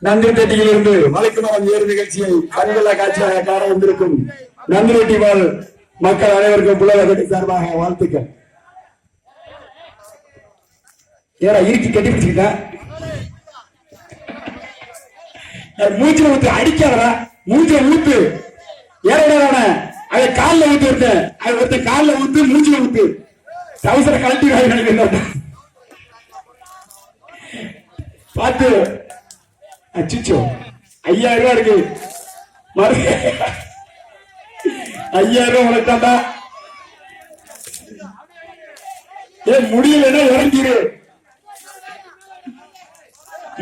நந்திரெட்டியிலிருந்து மலைக்குமரம் ஏறு நிகழ்ச்சியை கண்கொள்ளா காட்சியாக காண வந்திருக்கும் நந்திரெட்டி வாழ் மக்கள் அனைவருக்கும் புலவர்கட்டி சார்பாக வாழ்த்துக்கள். ஏடா இறுக்கி கட்டி பிடிச்சிக்கிட்டா மூஞ்சில ஊத்து அடிக்காதடா, மூஞ்சில ஊத்து ஏறடான அதை காலில் ஊத்து ஒருத்தன், அது ஒருத்தன் காலில் ஊத்து மூஞ்சில ஊத்து சவுசர கழட்டி நினைக்கிறேன் பார்த்து. அச்சிச்சோ 5000 ரூபாய் இருக்கு, 5000 ரூபாய் உனக்கு. முடியலன்னா இறங்கிரு.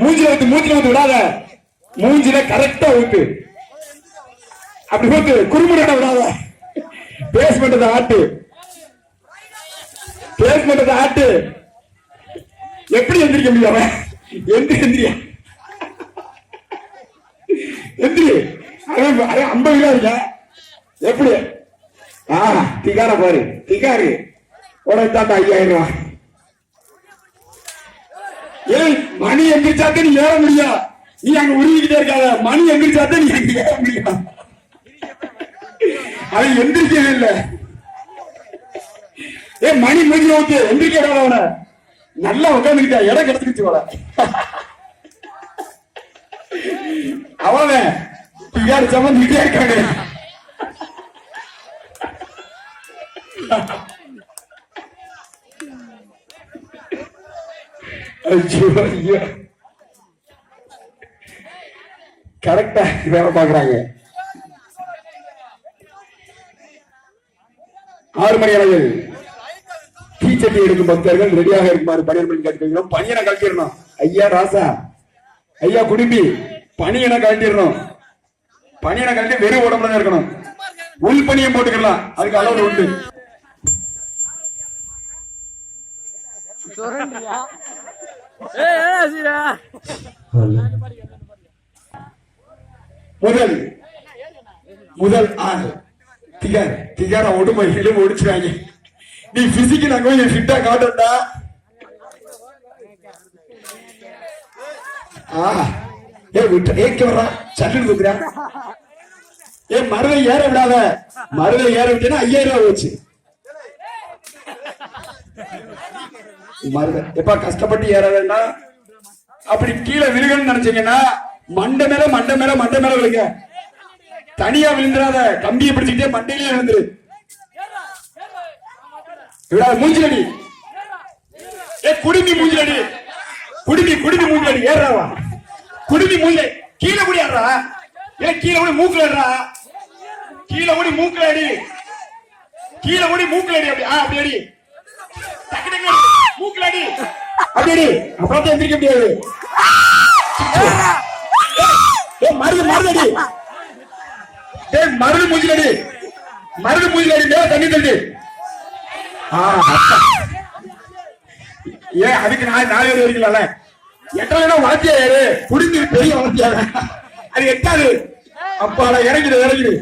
மூஞ்சில ஊத்து, மூஞ்சில ஊத்து விடாத, மூஞ்சில கரெக்டா ஊத்து, அப்படி ஊத்து, குறுமுறை விடாத. பேஸ் பண்றத ஆட்டு, பேஸ் பண்றத ஆட்டு. எப்படி எந்திரிக்க முடியாம? எந்திரியா எந்திரி. 50 கிலோ இருக்க எப்படி? திகார பாரு, திகாரு உனக்கு தாத்தா 5000 ரூபாய். ஏய் மணி எந்திரிச்சாத்த நீ ஏற முடியும், நீ அங்க உருவிக்கிட்டே இருக்காத. மணி எந்திரிச்சாத்த நீ அங்க ஏற முடியும், அது எந்திரிக்கவே இல்லை. ஏ மணி மூஞ்சி ஓகே எந்திரிக்க அவன நல்லா உட்காந்துக்கிட்டா இடம் கிடைச்சிருச்சு போல. அவன் திகார் சம்பந்திக்கிட்டே இருக்காங்க. கரெக்டா வேலை பாக்குறாங்க. 6 மணி அளவில் தீச்சட்டி எடுக்கும் பக்தர்கள் ரெடியாக இருக்குமாறு பணியன் கேட்கிறோம். பணியனை கழட்டிடணும். ஐயா ராசா, ஐயா குடும்பி, பணியனை கழட்டிடணும். பணியனை கழட்டி வெறும் உடம்புல இருக்கணும். உள் பணியை போட்டுக்கலாம், அதுக்கு அளவு உண்டு. முதல் ஆள் திகார். திகார உடுமையிலும் ஒடிச்சுறாங்க. நீ பிசிக்கல் அங்க போய் ஃபிட்டா காட்டுடா. மருதை ஏற விடாத, மருதை ஏற விட்டா 5000 ரூபாய் போச்சு. மருதை எப்ப கஷ்டப்பட்டு ஏற வேண்டாம். அப்படி கீழே விழுகணும்னு நினைச்சீங்கன்னா மண்டை மேல மண்டை மேல மண்டை மேல விழுங்க. தனியா விழுந்துடாத, கம்பியை பிடிச்சிக்கிட்டே மண்டையிலே விழுந்துரு. மூஞ்சிலடி, குடுமி மூஞ்சிலடி, குடுமி குடுமி மூஞ்சிலடி. ஏறாவா குடுமி மூஞ்சி கீழே கூடி ஆடுறா, கீழே கூடி மூக்குல ஆடுறா, கீழே கூடி மூக்குல அடி, கீழே கூடி மூக்குல அடி. அப்படி அப்படி அடி, டக்கு டக்கு மூக்குல அடி, அப்படி அடி. அப்புறம் எந்திரிக்க முடியாது. மருது மருதடி, மருது மூஞ்சிலடி, மருது மூஞ்சிலடி. தண்ணி தள்ளி. ஏன் அதுக்கு 4 பேர் இருக்கல. எட்டா வளர்த்தியா யாரு குடிந்து பெரிய வளர்த்தியா, அது எட்டாது. அப்பால இறங்கிடு இறங்கிடு.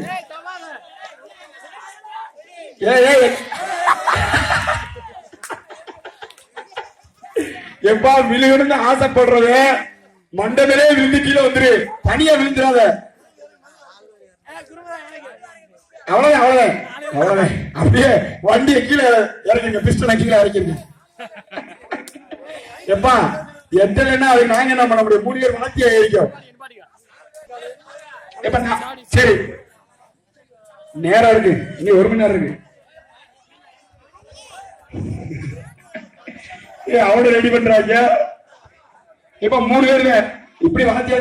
எப்பா விழுகணும்னு ஆசைப்படுறது மண்டமே விழுந்து கீழே வந்துரு, தனியா விழுந்துடாத. அவ்வளவுதான் அவ்வளவுதான் அவ்வளவுதான். அப்படியே வண்டியை கீழே இறக்குங்க, பிஸ்டனை கீழே இறக்கிருங்க. எப்பா எத்தனைன்னா அதுக்கு நாங்க என்ன பண்ண முடியும்? 3 பேர் வளர்த்தியா இருக்கும். சரி நேரம் இருக்கு, இனி 1 மணி நேரம் இருக்கு. அவனை ரெடி பண்றாங்க. இப்ப 3 பேருங்க இப்படி வளர்த்தியா